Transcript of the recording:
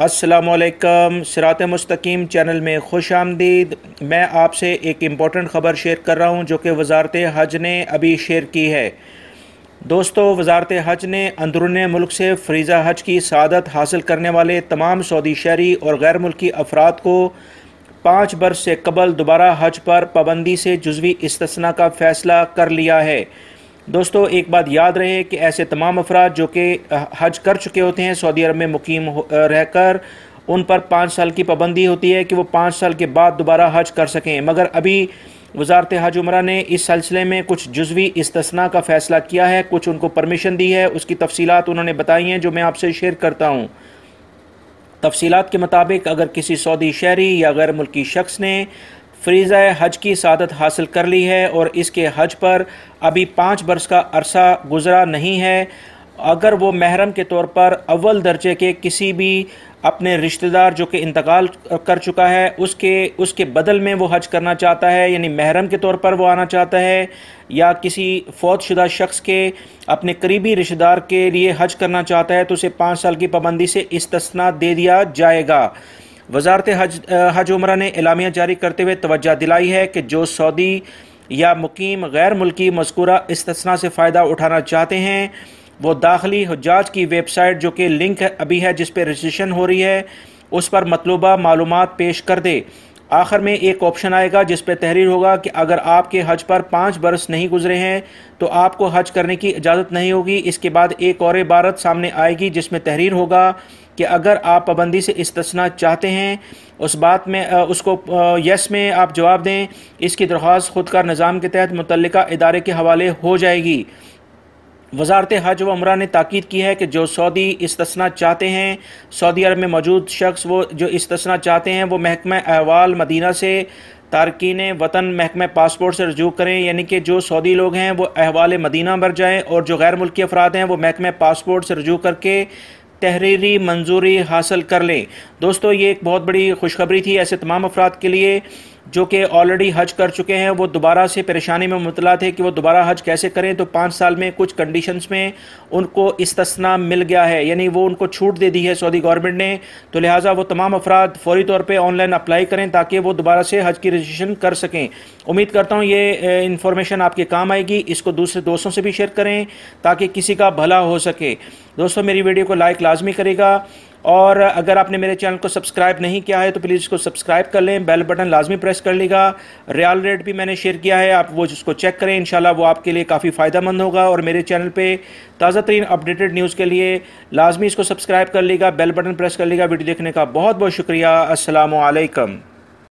अस्सलामुअलैकुम। सिरात मुस्तकीम चैनल में खुश आमदीद। मैं आपसे एक इम्पॉर्टेंट ख़बर शेयर कर रहा हूँ जो कि वज़ारत हज ने अभी शेयर की है। दोस्तों, वज़ारत हज ने अंदरून मुल्क से फ़रीज़ा हज की सआदत हासिल करने वाले तमाम सऊदी शहरी और गैर मुल्की अफराद को 5 बरस से कबल दोबारा हज पर पाबंदी से जुज़वी इस्तिस्ना का फ़ैसला कर लिया है। दोस्तों, एक बात याद रहे कि ऐसे तमाम अफराद जो कि हज कर चुके होते हैं सऊदी अरब में मुकीम रहकर, उन पर 5 साल की पाबंदी होती है कि वो 5 साल के बाद दोबारा हज कर सकें। मगर अभी वज़ारत हज उमरा ने इस सिलसिले में कुछ जुज़वी इस्तिस्ना का फ़ैसला किया है, कुछ उनको परमिशन दी है। उसकी तफसीलात उन्होंने बताई हैं जो मैं आपसे शेयर करता हूँ। तफसीलात के मुताबिक अगर किसी सऊदी शहरी या गैर मुल्की शख्स ने फ़रीज़ा हज की सआदत हासिल कर ली है और इसके हज पर अभी 5 बरस का अरसा गुज़रा नहीं है, अगर वो महरम के तौर पर अव्वल दर्जे के किसी भी अपने रिश्तेदार जो कि इंतकाल कर चुका है उसके बदल में वो हज करना चाहता है, यानी महरम के तौर पर वो आना चाहता है, या किसी फौतशुदा शख्स के अपने करीबी रिश्तेदार के लिए हज करना चाहता है, तो उसे 5 साल की पाबंदी से इस्तिस्ना दे दिया जाएगा। वज़ारत हज उमरा ने एलामिया जारी करते हुए तवज्जो दिलाई है कि जो सऊदी या मुकीम गैर मुल्की मज़कूरा इस्तिस्ना से फ़ायदा उठाना चाहते हैं वो दाखिली हुज्जाज की वेबसाइट जो कि लिंक अभी है जिस पर रजिस्ट्रेशन हो रही है उस पर मतलूबा मालूमात पेश कर दे। आखिर में एक ऑप्शन आएगा जिस पर तहरीर होगा कि अगर आपके हज पर 5 बरस नहीं गुजरे हैं तो आपको हज करने की इजाज़त नहीं होगी। इसके बाद एक और इबारत सामने आएगी जिसमें तहरीर होगा कि अगर आप पाबंदी से इस्तिस्ना चाहते हैं उस बात में उसको यस में आप जवाब दें। इसकी दरख्वास्त खुद का निज़ाम के तहत मुतल्लिका इदारे के हवाले हो जाएगी। वज़ारत हज व उमरा ने ताकीद की है कि जो सऊदी इस्तिस्ना चाहते हैं, सऊदी अरब में मौजूद शख्स वो जो इस्तिस्ना चाहते हैं वो महकमा अहवाल मदीना से तारकीन वतन महकमा पासपोर्ट से रजू करें, यानी कि जो सऊदी लोग हैं वो अहवाल मदीना भर जाएँ और जो गैर मुल्की अफराद हैं वो महकमा पासपोर्ट से रजू करके तहरीरी मंजूरी हासिल कर लें। दोस्तों, ये एक बहुत बड़ी खुशखबरी थी ऐसे तमाम अफराद के लिए जो कि ऑलरेडी हज कर चुके हैं। वो दोबारा से परेशानी में मुबतला थे कि वो दोबारा हज कैसे करें, तो 5 साल में कुछ कंडीशंस में उनको इस्तिस्ना मिल गया है, यानी वो उनको छूट दे दी है सऊदी गवर्नमेंट ने। तो लिहाजा वो तमाम अफराद फौरी तौर पर ऑनलाइन अप्लाई करें ताकि वो दोबारा से हज की रजिस्ट्रेशन कर सकें। उम्मीद करता हूँ ये इन्फॉर्मेशन आपके काम आएगी। इसको दूसरे दोस्तों से भी शेयर करें ताकि किसी का भला हो सके। दोस्तों, मेरी वीडियो को लाइक लाजमी करेगा और अगर आपने मेरे चैनल को सब्सक्राइब नहीं किया है तो प्लीज़ इसको सब्सक्राइब कर लें, बेल बटन लाजमी प्रेस कर लीजिएगा। रियल रेट भी मैंने शेयर किया है, आप वो जिसको चेक करें, इंशाल्लाह वो आपके लिए काफ़ी फ़ायदेमंद होगा। और मेरे चैनल पे ताज़ा तरीन अपडेटेड न्यूज़ के लिए लाजमी इसको सब्सक्राइब कर लीजिएगा, बेल बटन प्रेस कर लीजिएगा। वीडियो देखने का बहुत बहुत शुक्रिया। अस्सलामु अलैकुम।